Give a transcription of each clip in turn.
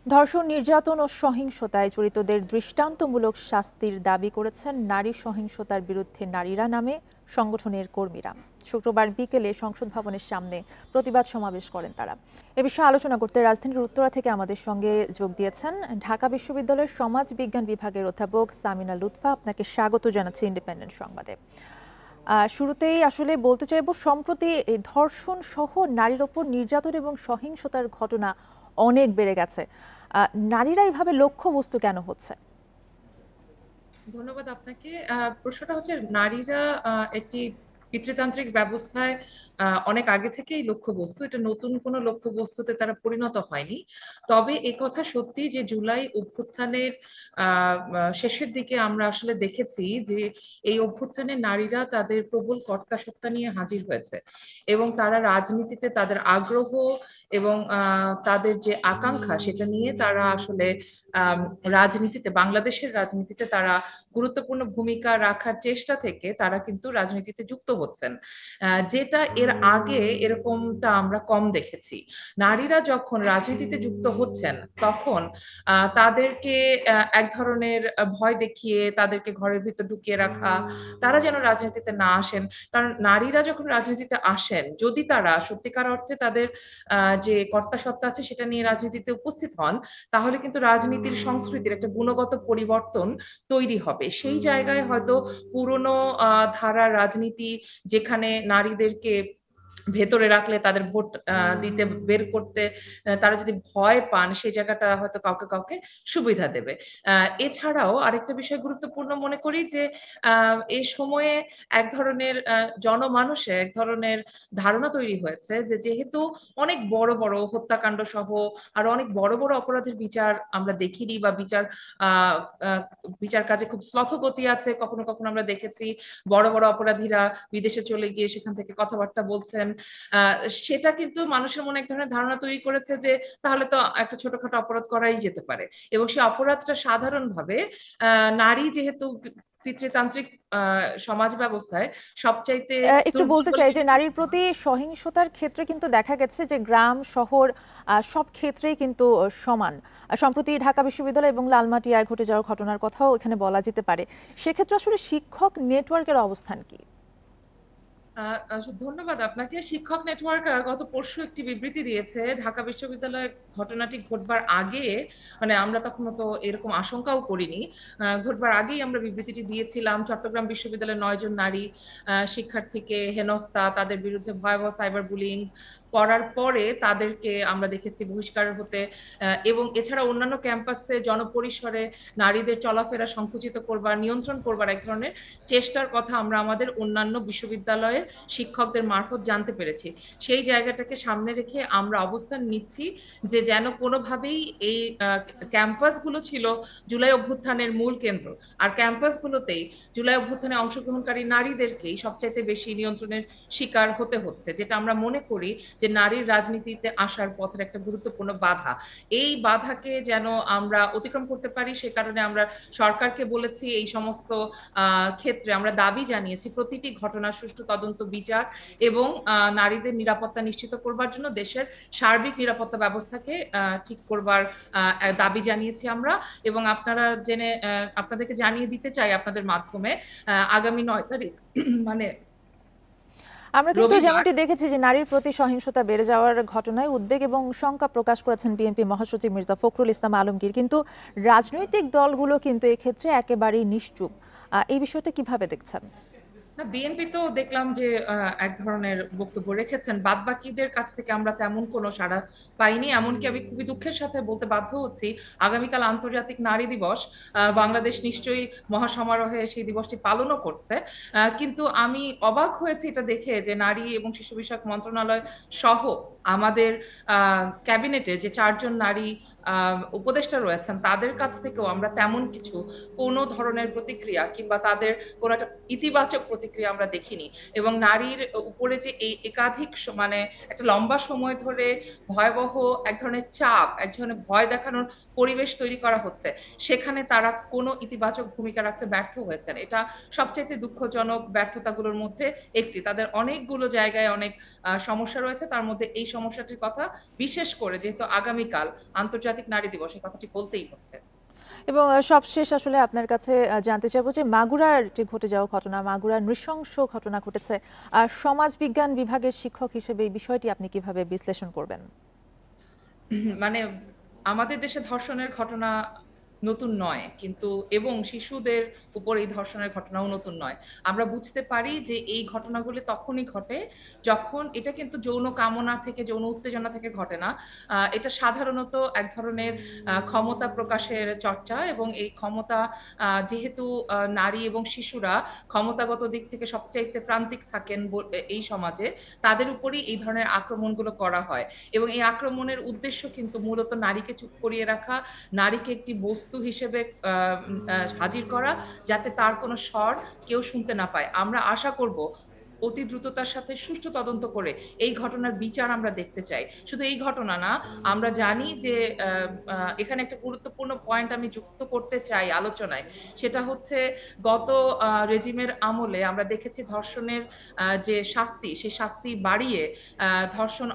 ধর্ষণ, নির্যাতন ও সহিংসতায় জড়িতদের দৃষ্টান্তমূলক শাস্তির দাবি করেছেন নারী সহিংসতার বিরুদ্ধে নারীরা নামে সংগঠনের কর্মীরা। শুক্রবার বিকেলে সংসদ ভবনের সামনে প্রতিবাদ সমাবেশ করেন তারা। এ বিষয়ে আলোচনা করতে রাজধানীর উত্তরা থেকে আমাদের সঙ্গে যোগ দিয়েছেন ঢাকা বিশ্ববিদ্যালয়ের সমাজ বিজ্ঞান বিভাগের অধ্যাপক সামিনা লুৎফা। আপনাকে স্বাগত জানাচ্ছি ইন্ডিপেন্ডেন্ট সংবাদে। শুরুতেই আসলে বলতে চাইব, সম্প্রতি এই ধর্ষণ সহ নারীর ওপর নির্যাতন এবং সহিংসতার ঘটনা অনেক বেড়ে গেছে। নারীরা এইভাবে লক্ষ্যবস্তু কেন হচ্ছে? ধন্যবাদ আপনাকে। প্রশ্নটা হচ্ছে নারীরা একটি পিতৃতান্ত্রিক ব্যবস্থায় অনেক আগে থেকেই লক্ষ্যবস্তু। এটা নতুন কোনো লক্ষ্যবস্তুতে তারা পরিণত হয়নি। তবে এ কথা সত্যি যে জুলাই অভ্যুত্থানের শেষের দিকে আমরা আসলে দেখেছি যে এই অভ্যুত্থানে নারীরা তাদের প্রবল কর্তাসত্তা নিয়ে হাজির হয়েছে এবং তারা রাজনীতিতে তাদের আগ্রহ এবং তাদের যে আকাঙ্ক্ষা সেটা নিয়ে তারা আসলে রাজনীতিতে, বাংলাদেশের রাজনীতিতে তারা গুরুত্বপূর্ণ ভূমিকা রাখার চেষ্টা থেকে তারা কিন্তু রাজনীতিতে যুক্ত হচ্ছেন, যেটা এর আগে এরকমটা আমরা কম দেখেছি। নারীরা যখন রাজনীতিতে যুক্ত হচ্ছেন তখন তাদেরকে এক ধরনের ভয় দেখিয়ে তাদেরকে ঘরের ভিতর ঢুকিয়ে রাখা, তারা যেন রাজনীতিতে না আসেন। কারণ নারীরা যখন রাজনীতিতে আসেন, যদি তারা সত্যিকার অর্থে তাদের যে কর্তাসত্তা আছে সেটা নিয়ে রাজনীতিতে উপস্থিত হন, তাহলে কিন্তু রাজনীতির সংস্কৃতির একটা গুণগত পরিবর্তন তৈরি হবে। সেই জায়গায় হয়তো পুরনো ধারার রাজনীতি, যেখানে নারীদেরকে ভেতরে রাখলে তাদের ভোট দিতে বের করতে তারা যদি ভয় পান, সেই জায়গাটা হয়তো কাউকে কাউকে সুবিধা দেবে। এছাড়াও আরেকটা বিষয় গুরুত্বপূর্ণ মনে করি যে এই সময়ে এক ধরনের জনমানুষে এক ধরনের ধারণা তৈরি হয়েছে যে যেহেতু অনেক বড় বড় হত্যাকাণ্ড সহ আর অনেক বড় বড় অপরাধের বিচার আমরা দেখিনি, বা আহ বিচার কাজে খুব শ্লথগতি আছে, কখনো কখনো আমরা দেখেছি বড় বড় অপরাধীরা বিদেশে চলে গিয়ে সেখান থেকে কথাবার্তা বলছেন। আহ সেটা কিন্তু মানুষের মনে এক ধরনের ধারণা তৈরি করেছে যে তাহলে তো একটা ছোটখাটো অপরাধ করাই যেতে পারে, এবং সেই অপরাধটা সাধারণভাবে নারী যেহেতু পিতৃতান্ত্রিক সমাজ ব্যবস্থায় সবচাইতে একটু দুর্বল বলতে বলে চাই যে বিবেচিত নারীর প্রতি সহিংসতার ক্ষেত্রে কিন্তু দেখা গেছে যে গ্রাম শহর সব ক্ষেত্রেই কিন্তু সমান। সম্প্রতি ঢাকা বিশ্ববিদ্যালয় এবং লালমাটিয়ায় ঘটে যাওয়ার ঘটনার কথাও এখানে বলা যেতে পারে। সেক্ষেত্রে আসলে শিক্ষক নেটওয়ার্কের অবস্থান কি? ধন্যবাদ আপনাকে। শিক্ষক নেটওয়ার্ক গত পরশু একটি বিবৃতি দিয়েছে। ঢাকা বিশ্ববিদ্যালয়ের ঘটনাটি ঘটবার আগে, মানে আমরা তখন তো এরকম আশঙ্কাও করিনি, ঘটবার আগেই আমরা বিবৃতিটি দিয়েছিলাম। চট্টগ্রাম বিশ্ববিদ্যালয়ের 9 জন নারী শিক্ষার্থীকে হেনস্থা, তাদের বিরুদ্ধে ভয়াবহ সাইবার বুলিং করার পরে তাদেরকে আমরা দেখেছি বহিষ্কার হতে, এবং এছাড়া অন্যান্য ক্যাম্পাসে জনপরিসরে নারীদের চলাফেরা সংকুচিত করবার, নিয়ন্ত্রণ করবার এক ধরনের চেষ্টার কথা আমরা আমাদের অন্যান্য বিশ্ববিদ্যালয়ের শিক্ষকদের মারফত জানতে পেরেছি। সেই জায়গাটাকে সামনে রেখে আমরা অবস্থান নিচ্ছি যে যেন কোনোভাবেই এই ক্যাম্পাসগুলো ছিল জুলাই অভ্যুত্থানের মূল কেন্দ্র, আর ক্যাম্পাসগুলোতেই জুলাই অভ্যুত্থানে অংশগ্রহণকারী নারীদেরকেই সবচাইতে বেশি নিয়ন্ত্রণের শিকার হতে হচ্ছে, যেটা আমরা মনে করি যে নারীর রাজনীতিতে আসার পথের একটা গুরুত্বপূর্ণ বাধা। এই বাধাকে যেন আমরা অতিক্রম করতে পারি, সে কারণে আমরা সরকারকে বলেছি এই সমস্ত ক্ষেত্রে আমরা দাবি জানিয়েছি প্রতিটি ঘটনার সুষ্ঠু তদন্ত, বিচার এবং নারীদের নিরাপত্তা নিশ্চিত করবার জন্য দেশের সার্বিক নিরাপত্তা ব্যবস্থাকে ঠিক করবার দাবি জানিয়েছি আমরা। এবং আপনারা জেনে আপনাদেরকে জানিয়ে দিতে চাই আপনাদের মাধ্যমে, আগামী 9 তারিখ মানে আমরা কিন্তু রবিবার। যেমনটি দেখেছি যে নারীর প্রতি সহিংসতা বেড়ে যাওয়ার ঘটনায় উদ্বেগ এবং শঙ্কা প্রকাশ করেছেন বিএনপি মহাসচিব মির্জা ফখরুল ইসলাম আলমগীর, কিন্তু রাজনৈতিক দলগুলো কিন্তু এক্ষেত্রে একেবারেই নিশ্চুপ। এই বিষয়টা কিভাবে দেখছেন? না, বিএনপি তো দেখলাম যে এক ধরনের বক্তব্য রেখেছেন, বাদ বাকিদের কাছ থেকে আমরা তেমন কোনো সাড়া পাইনি। এমনকি আমি খুবই দুঃখের সাথে বলতে বাধ্য হচ্ছি, আগামীকাল আন্তর্জাতিক নারী দিবস, বাংলাদেশ নিশ্চয়ই মহাসমারোহে সেই দিবসটি পালনও করছে, কিন্তু আমি অবাক হয়েছি এটা দেখে যে নারী এবং শিশু বিষয়ক মন্ত্রণালয় সহ আমাদের ক্যাবিনেটে যে 4 জন নারী উপদেষ্টা রয়েছেন তাদের কাছ থেকেও আমরা তেমন কিছু কোনো ধরনের প্রতিক্রিয়া কিংবা তাদের কোনো একটা ইতিবাচক প্রতিক্রিয়া আমরা দেখিনি। এবং নারীর উপরে যে এই একাধিক মানে একটা লম্বা সময় ধরে ভয়াবহ এক ধরনের চাপ, এক ধরনের ভয় দেখানোর পরিবেশ তৈরি করা হচ্ছে, সেখানে তারা কোনো ইতিবাচক ভূমিকা রাখতে ব্যর্থ হয়েছেন। এটা সবচাইতে দুঃখজনক ব্যর্থতাগুলোর মধ্যে একটি। তাদের অনেকগুলো জায়গায় অনেক সমস্যা রয়েছে, তার মধ্যে এই সমস্যাটির কথা, বিশেষ করে যেহেতু আগামীকাল আন্তর্জাতিক নারী দিবস, এই কথাটি বলতেই হচ্ছে। এবং সবশেষ আসলে আপনার কাছে জানতে চাইবো যে মাগুরার যে ঘটে যাওয়া ঘটনা, মাগুরার নৃশংস ঘটনা ঘটেছে, আর সমাজ বিজ্ঞান বিভাগের শিক্ষক হিসেবে এই বিষয়টি আপনি কিভাবে বিশ্লেষণ করবেন? মানে আমাদের দেশে ধর্ষণের ঘটনা নতুন নয়, কিন্তু এবং শিশুদের উপর এই ধর্ষণের ঘটনাও নতুন নয়। আমরা বুঝতে পারি যে এই ঘটনাগুলি তখনই ঘটে যখন, এটা কিন্তু যৌন কামনা থেকে, যৌন উত্তেজনা থেকে ঘটে না। এটা সাধারণত এক ধরনের ক্ষমতা প্রকাশের চর্চা, এবং এই ক্ষমতা যেহেতু নারী এবং শিশুরা ক্ষমতাগত দিক থেকে সবচাইতে প্রান্তিক থাকেন এই সমাজে, তাদের উপরই এই ধরনের আক্রমণগুলো করা হয়। এবং এই আক্রমণের উদ্দেশ্য কিন্তু মূলত নারীকে চুপ করিয়ে রাখা, নারীকে একটি বস্তু হিসেবে হাজির করা, যাতে তার কোনো স্বর কেউ শুনতে না পায়। আমরা আশা করব অতি দ্রুততার সাথে সুষ্ঠু তদন্ত করে এই ঘটনার বিচার আমরা দেখতে চাই। শুধু এই ঘটনা না, আমরা জানি যে এখানে একটা গুরুত্বপূর্ণ পয়েন্ট আমি যুক্ত করতে চাই আলোচনায়, সেটা হচ্ছে গত রেজিমের আমলে আমরা দেখেছি ধর্ষণের যে শাস্তি, সেই শাস্তি বাড়িয়ে ধর্ষণ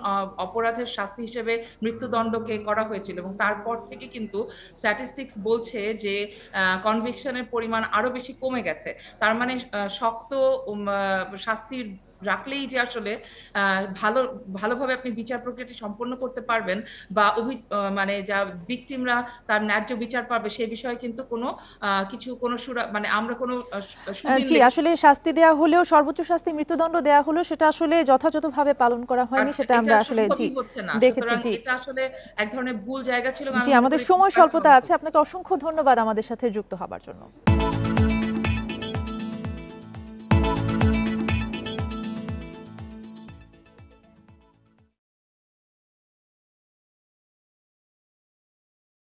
অপরাধের শাস্তি হিসেবে মৃত্যুদণ্ডকে করা হয়েছিল, এবং তারপর থেকে কিন্তু স্ট্যাটিস্টিক্স বলছে যে কনভিকশনের পরিমাণ আরো বেশি কমে গেছে। তার মানে শক্ত শাস্তি রাখলেই যে আসলে ভালোভাবে আপনি বিচার প্রক্রিয়াটি সম্পন্ন করতে পারবেন, বা মানে যা ভিকটিমরা তার ন্যায্য বিচার পাবে, সে বিষয়ে কিন্তু কোনো মানে আমরা কোনো জি, আসলে শাস্তি দেয়া হলেও, সর্বোচ্চ শাস্তি মৃত্যুদণ্ড দেয়া হলেও সেটা আসলে যথাযথভাবে পালন করা হয়নি, সেটা আমরা আসলে জি হচ্ছে না। দেখেছি। জি এটা আসলে এক ধরনের ভুল জায়গা ছিল। জি, আমাদের সময় স্বল্পতা আছে। আপনাকে অসংখ্য ধন্যবাদ আমাদের সাথে যুক্ত হবার জন্য।